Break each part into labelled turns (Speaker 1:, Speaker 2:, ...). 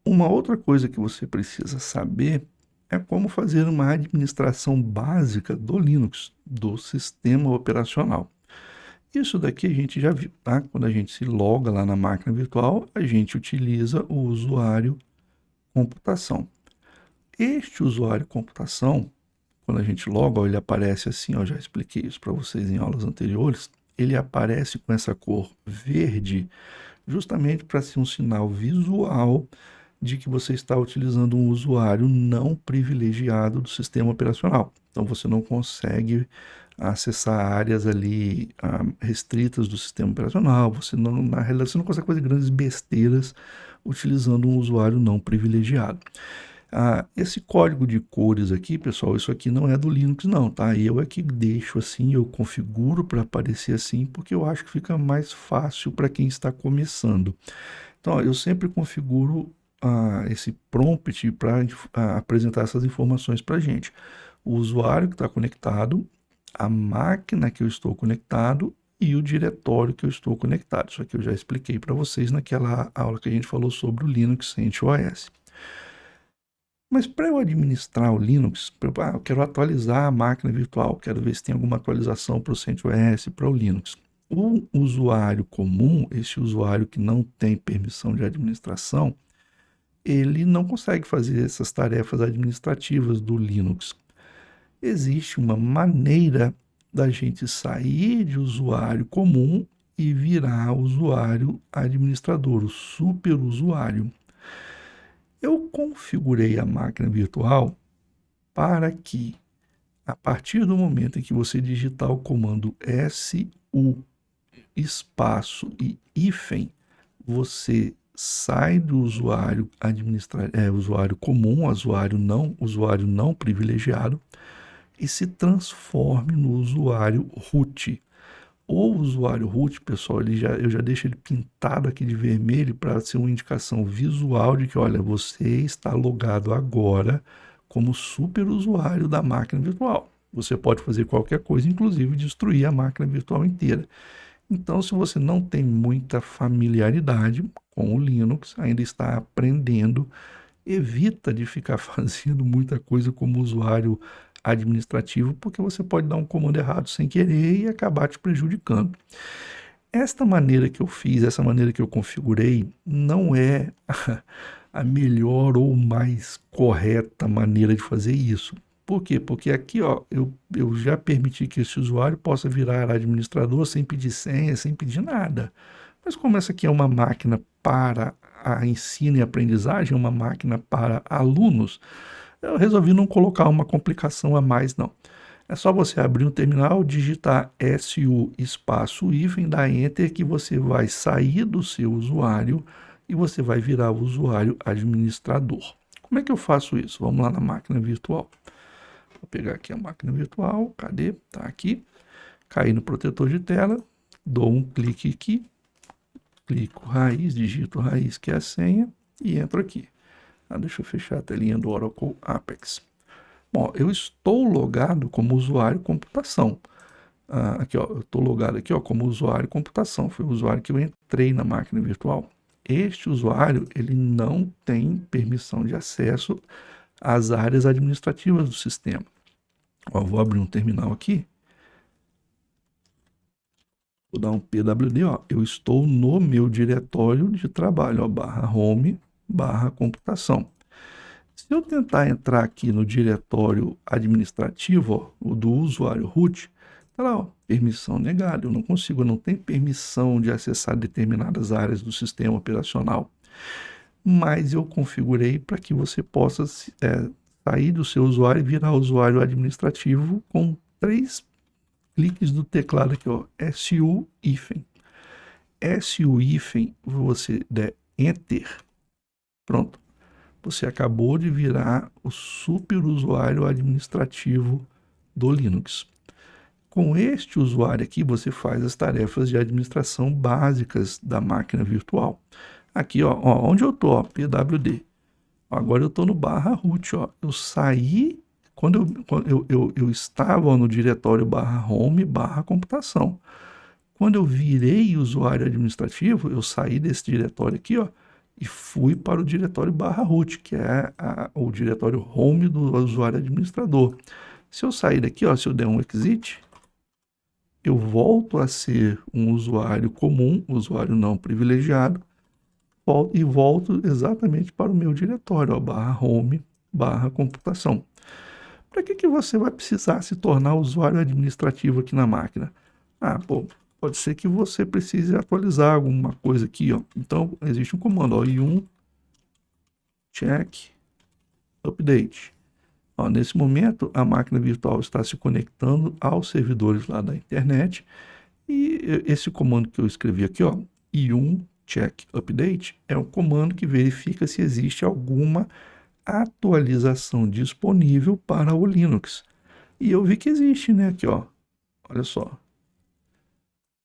Speaker 1: Uma outra coisa que você precisa saber é como fazer uma administração básica do Linux, do sistema operacional. Isso daqui a gente já viu, tá? Quando a gente se loga lá na máquina virtual, a gente utiliza o usuário computação. Este usuário computação, quando a gente loga, ele aparece assim, eu já expliquei isso para vocês em aulas anteriores, ele aparece com essa cor verde, justamente para ser um sinal visual de que você está utilizando um usuário não privilegiado do sistema operacional. Então você não consegue acessar áreas ali restritas do sistema operacional, você não, na realidade, você não consegue fazer grandes besteiras utilizando um usuário não privilegiado. Esse código de cores aqui, pessoal, isso aqui não é do Linux não, tá? Eu é que deixo assim, eu configuro para aparecer assim, porque eu acho que fica mais fácil para quem está começando. Então, ó, eu sempre configuro esse prompt para apresentar essas informações para a gente. O usuário que está conectado, a máquina que eu estou conectado e o diretório que eu estou conectado. Isso aqui eu já expliquei para vocês naquela aula que a gente falou sobre o Linux CentOS. Mas para eu administrar o Linux, eu quero atualizar a máquina virtual, quero ver se tem alguma atualização para o CentOS, para o Linux. O usuário comum, esse usuário que não tem permissão de administração, ele não consegue fazer essas tarefas administrativas do Linux. Existe uma maneira da gente sair de usuário comum e virar usuário administrador, o superusuário. Eu configurei a máquina virtual para que, a partir do momento em que você digitar o comando SU espaço e hífen, você sai do usuário usuário comum, usuário não privilegiado e se transforme no usuário root. O usuário root, pessoal, eu já deixo ele pintado aqui de vermelho para ser uma indicação visual de que, olha, você está logado agora como superusuário da máquina virtual. Você pode fazer qualquer coisa, inclusive destruir a máquina virtual inteira. Então, se você não tem muita familiaridade com o Linux, ainda está aprendendo, evita de ficar fazendo muita coisa como usuário administrativo, porque você pode dar um comando errado sem querer e acabar te prejudicando. Esta maneira que eu fiz, essa maneira que eu configurei, não é a melhor ou mais correta maneira de fazer isso. Por quê? Porque aqui, ó, eu já permiti que esse usuário possa virar administrador sem pedir senha, sem pedir nada. Mas como essa aqui é uma máquina para a ensino e aprendizagem, uma máquina para alunos, eu resolvi não colocar uma complicação a mais, não. É só você abrir um terminal, digitar SU espaço hífen, dar Enter, que você vai sair do seu usuário e você vai virar o usuário administrador. Como é que eu faço isso? Vamos lá na máquina virtual. Vou pegar aqui a máquina virtual, cadê? Tá aqui. Cair no protetor de tela, dou um clique aqui, clico raiz, digito raiz, que é a senha, e entro aqui. Deixa eu fechar a telinha do Oracle Apex. Bom, eu estou logado como usuário computação. Aqui, ó, eu estou logado aqui, ó, como usuário computação. Foi o usuário que eu entrei na máquina virtual. Este usuário, ele não tem permissão de acesso às áreas administrativas do sistema. Ó, vou abrir um terminal aqui. Vou dar um pwd, ó. Eu estou no meu diretório de trabalho, ó, barra home, barra computação. Se eu tentar entrar aqui no diretório administrativo, ó, o do usuário root, tá lá, ó, permissão negada. Eu não consigo, eu não tenho permissão de acessar determinadas áreas do sistema operacional. Mas eu configurei para que você possa sair do seu usuário e virar usuário administrativo com 3 cliques do teclado aqui, ó, SU hífen. SU hífen, você der Enter, pronto. Você acabou de virar o superusuário administrativo do Linux. Com este usuário aqui, você faz as tarefas de administração básicas da máquina virtual. Aqui, ó, onde eu estou, pwd. Agora eu estou no barra root. Ó. Eu saí, quando eu estava no diretório barra home, barra computação. Quando eu virei usuário administrativo, eu saí desse diretório aqui, ó, e fui para o diretório /root, que é o diretório home do usuário administrador. Se eu sair daqui, ó, se eu der um exit, eu volto a ser um usuário comum, usuário não privilegiado, e volto exatamente para o meu diretório, ó, /home, /computação. Para que você vai precisar se tornar usuário administrativo aqui na máquina? Pode ser que você precise atualizar alguma coisa aqui, ó. Então, existe um comando, ó, yum check update. Ó, nesse momento, a máquina virtual está se conectando aos servidores lá da internet, e esse comando que eu escrevi aqui, ó, yum check update, é um comando que verifica se existe alguma atualização disponível para o Linux. E eu vi que existe, né? Aqui, ó. Olha só.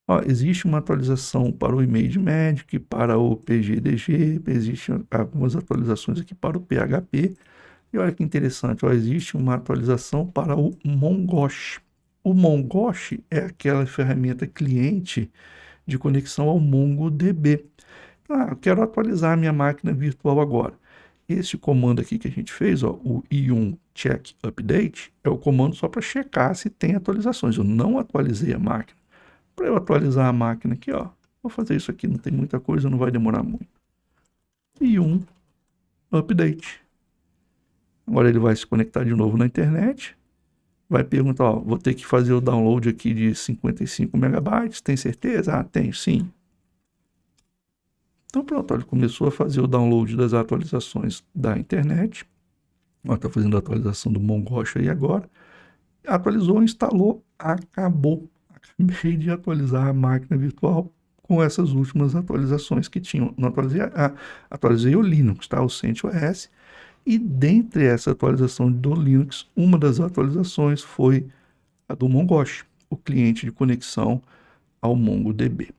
Speaker 1: Ó, existe uma atualização para o ImageMagick, para o PGDG, existem algumas atualizações aqui para o PHP. E olha que interessante, ó, existe uma atualização para o Mongosh. O Mongosh é aquela ferramenta cliente de conexão ao MongoDB. Eu quero atualizar a minha máquina virtual agora. Esse comando aqui que a gente fez, ó, o yum check update, é o comando só para checar se tem atualizações. Eu não atualizei a máquina. Para eu atualizar a máquina aqui, ó, vou fazer isso aqui, não tem muita coisa, não vai demorar muito. Yum update. Agora ele vai se conectar de novo na internet. Vai perguntar, ó, vou ter que fazer o download aqui de 55 megabytes, tem certeza? Tenho, sim. Então pronto, ele começou a fazer o download das atualizações da internet. Está fazendo a atualização do Mongosh aí agora. Atualizou, instalou, acabou. Acabei de atualizar a máquina virtual com essas últimas atualizações que tinham. Não atualizei, atualizei o Linux, tá? O CentOS. E dentre essa atualização do Linux, uma das atualizações foi a do Mongosh, o cliente de conexão ao MongoDB.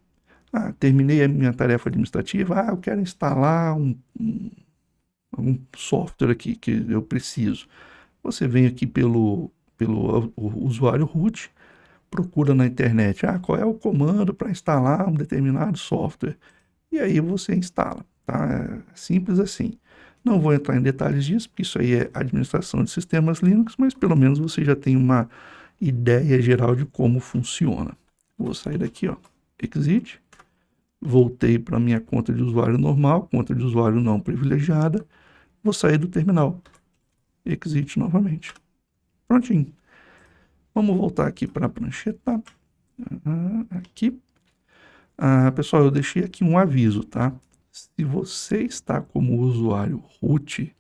Speaker 1: Terminei a minha tarefa administrativa, eu quero instalar um software aqui que eu preciso. Você vem aqui pelo usuário root, procura na internet, qual é o comando para instalar um determinado software, e aí você instala, tá? É simples assim. Não vou entrar em detalhes disso, porque isso aí é administração de sistemas Linux, mas pelo menos você já tem uma ideia geral de como funciona. Vou sair daqui, ó, exit. Voltei para minha conta de usuário normal, conta de usuário não privilegiada. Vou sair do terminal. Exit novamente. Prontinho. Vamos voltar aqui para a prancheta. Aqui. Pessoal, eu deixei aqui um aviso, tá? Se você está como usuário root,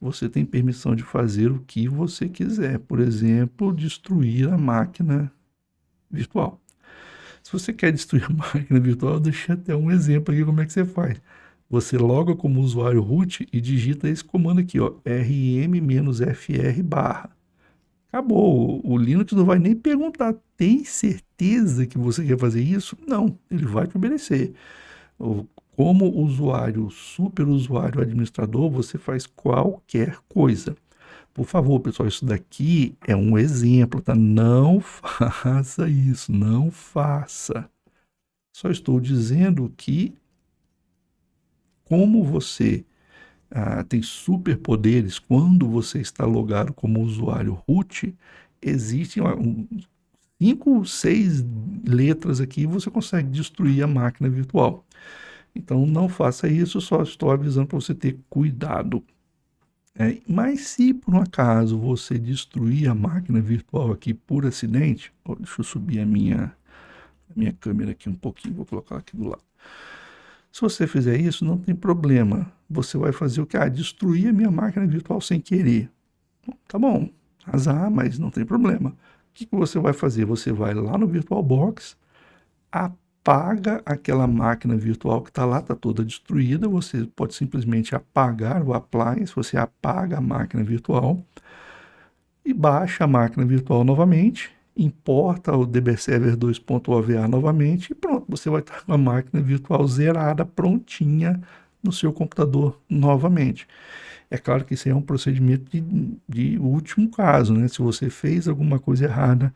Speaker 1: você tem permissão de fazer o que você quiser. Por exemplo, destruir a máquina virtual. Se você quer destruir a máquina virtual, eu deixei até um exemplo aqui como é que você faz. Você loga como usuário root e digita esse comando aqui, ó, rm-fr/. Acabou. O Linux não vai nem perguntar, tem certeza que você quer fazer isso? Não, ele vai te obedecer. Como usuário, super usuário administrador, você faz qualquer coisa. Por favor, pessoal, isso daqui é um exemplo, tá? Não faça isso, não faça. Só estou dizendo que, como você tem superpoderes quando você está logado como usuário root, existem 5, 6 letras aqui e você consegue destruir a máquina virtual. Então não faça isso, só estou avisando para você ter cuidado. Mas se por um acaso você destruir a máquina virtual aqui por acidente, deixa eu subir a minha câmera aqui um pouquinho, vou colocar aqui do lado. Se você fizer isso, não tem problema. Você vai fazer o que? Destruir a minha máquina virtual sem querer. Tá bom, azar, mas não tem problema. O que você vai fazer? Você vai lá no VirtualBox, apaga aquela máquina virtual que está lá, está toda destruída. Você pode simplesmente apagar o appliance, você apaga a máquina virtual e baixa a máquina virtual novamente, importa o dbserver 2.ova novamente e pronto, você vai estar com a máquina virtual zerada, prontinha no seu computador novamente. É claro que isso é um procedimento de último caso, né? Se você fez alguma coisa errada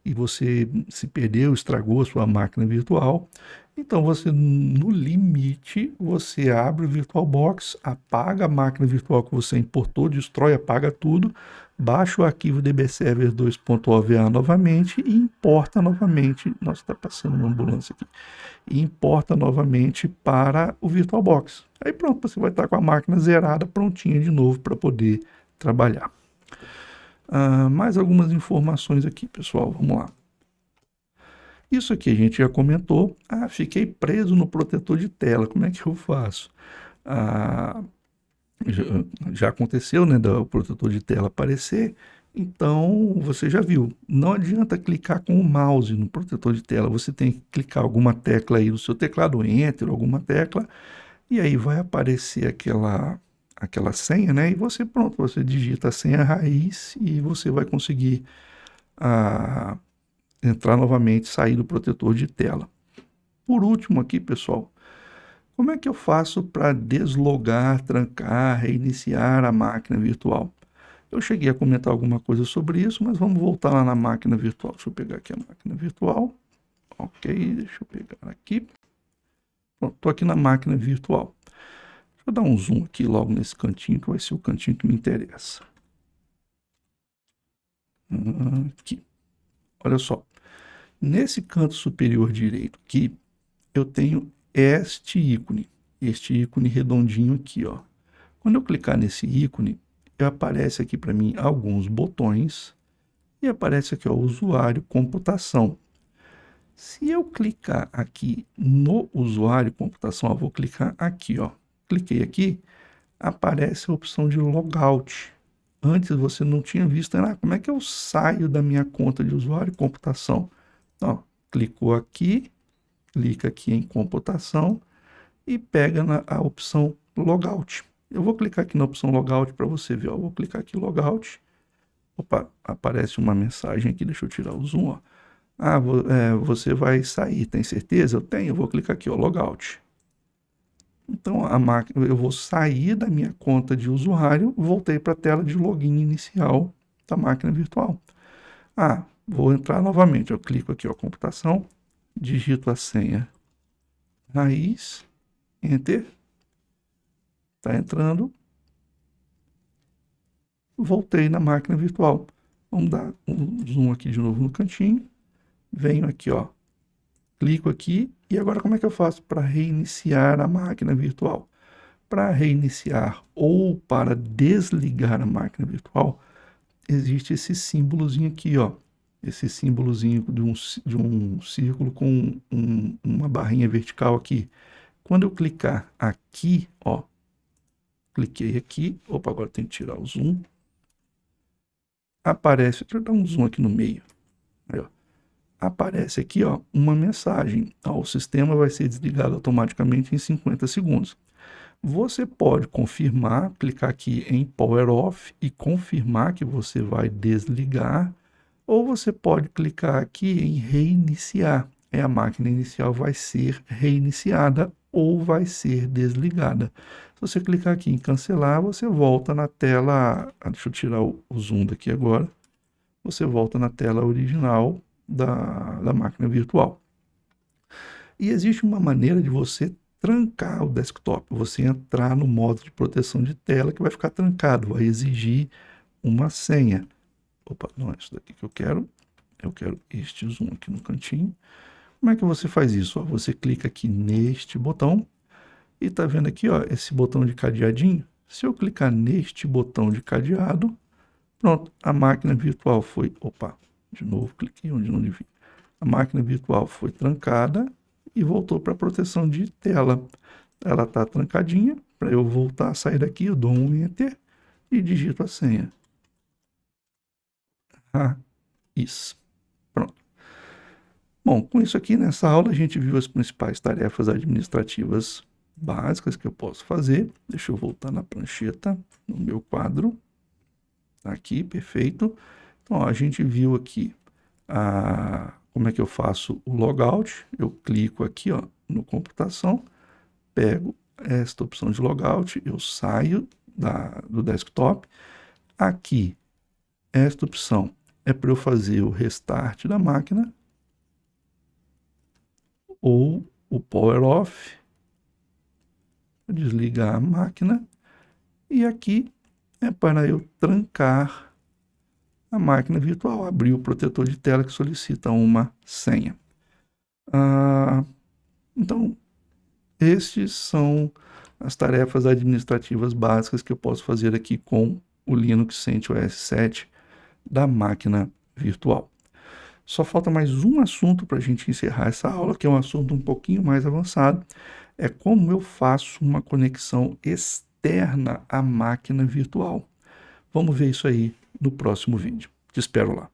Speaker 1: e você se perdeu, estragou a sua máquina virtual, então você, no limite, você abre o VirtualBox, apaga a máquina virtual que você importou, destrói, apaga tudo, baixa o arquivo dbserver 2.ova novamente e importa novamente. Nossa, está passando uma ambulância aqui. E importa novamente para o VirtualBox. Aí pronto, você vai estar com a máquina zerada, prontinha de novo para poder trabalhar. Mais algumas informações aqui, pessoal, vamos lá. Isso aqui a gente já comentou. Fiquei preso no protetor de tela, como é que eu faço? Já aconteceu, né, do protetor de tela aparecer, então você já viu. Não adianta clicar com o mouse no protetor de tela, você tem que clicar alguma tecla aí no seu teclado, Enter, alguma tecla, e aí vai aparecer aquela senha, né, e você, pronto, você digita a senha raiz e você vai conseguir entrar novamente, sair do protetor de tela. Por último aqui, pessoal, como é que eu faço para deslogar, trancar, reiniciar a máquina virtual? Eu cheguei a comentar alguma coisa sobre isso, mas vamos voltar lá na máquina virtual. Deixa eu pegar aqui a máquina virtual. Ok, deixa eu pegar aqui. Pronto, estou aqui na máquina virtual. Deixa eu dar um zoom aqui logo nesse cantinho, que vai ser o cantinho que me interessa. Aqui. Olha só. Nesse canto superior direito aqui, eu tenho este ícone redondinho aqui, ó. Quando eu clicar nesse ícone, aparece aqui para mim alguns botões e aparece aqui, ó, usuário computação. Se eu clicar aqui no usuário computação, eu vou clicar aqui, ó. Cliquei aqui, aparece a opção de logout. Antes você não tinha visto, como é que eu saio da minha conta de usuário computação? Ó, clicou aqui, clica aqui em computação e pega a opção logout. Eu vou clicar aqui na opção logout para você ver, ó. Eu vou clicar aqui logout. Opa, aparece uma mensagem aqui, deixa eu tirar o zoom, ó. Você vai sair, tem certeza? Eu tenho, eu vou clicar aqui, ó, logout. Então, eu vou sair da minha conta de usuário, voltei para a tela de login inicial da máquina virtual. Vou entrar novamente, eu clico aqui, ó, computação, digito a senha raiz, enter, tá entrando, voltei na máquina virtual. Vamos dar um zoom aqui de novo no cantinho, venho aqui, ó, clico aqui, e agora como é que eu faço para reiniciar a máquina virtual? Para reiniciar ou para desligar a máquina virtual, existe esse símbolozinho aqui, ó. Esse símbolozinho de um círculo com uma barrinha vertical aqui. Quando eu clicar aqui, ó, cliquei aqui, opa, agora tem que tirar o zoom. Aparece, deixa eu dar um zoom aqui no meio. Aí, ó. Aparece aqui, ó, uma mensagem. O sistema vai ser desligado automaticamente em 50 segundos. Você pode confirmar, clicar aqui em Power Off e confirmar que você vai desligar, ou você pode clicar aqui em reiniciar. A máquina inicial vai ser reiniciada ou vai ser desligada. Se você clicar aqui em cancelar, você volta na tela, deixa eu tirar o zoom daqui agora, você volta na tela original da máquina virtual. E existe uma maneira de você trancar o desktop, você entrar no modo de proteção de tela que vai ficar trancado, vai exigir uma senha. Opa, não é isso daqui que eu quero este zoom aqui no cantinho. Como é que você faz isso? Você clica aqui neste botão e tá vendo aqui, ó, esse botão de cadeadinho? Se eu clicar neste botão de cadeado, pronto, a máquina virtual foi, de novo, cliquei onde não devia. A máquina virtual foi trancada e voltou para a proteção de tela. Ela está trancadinha. Para eu voltar a sair daqui, eu dou um Enter e digito a senha. Isso. Pronto. Bom, com isso aqui, nessa aula, a gente viu as principais tarefas administrativas básicas que eu posso fazer. Deixa eu voltar na prancheta, no meu quadro. Aqui, perfeito. Então, ó, a gente viu aqui como é que eu faço o logout. Eu clico aqui, ó, no computação, pego esta opção de logout, eu saio do desktop. Aqui, esta opção é para eu fazer o restart da máquina ou o power off, desligar a máquina, e aqui é para eu trancar a máquina virtual, abrir o protetor de tela que solicita uma senha. Então, estes são as tarefas administrativas básicas que eu posso fazer aqui com o Linux CentOS 7 da máquina virtual. Só falta mais um assunto para a gente encerrar essa aula, que é um assunto um pouquinho mais avançado, é como eu faço uma conexão externa à máquina virtual. Vamos ver isso aí no próximo vídeo. Te espero lá.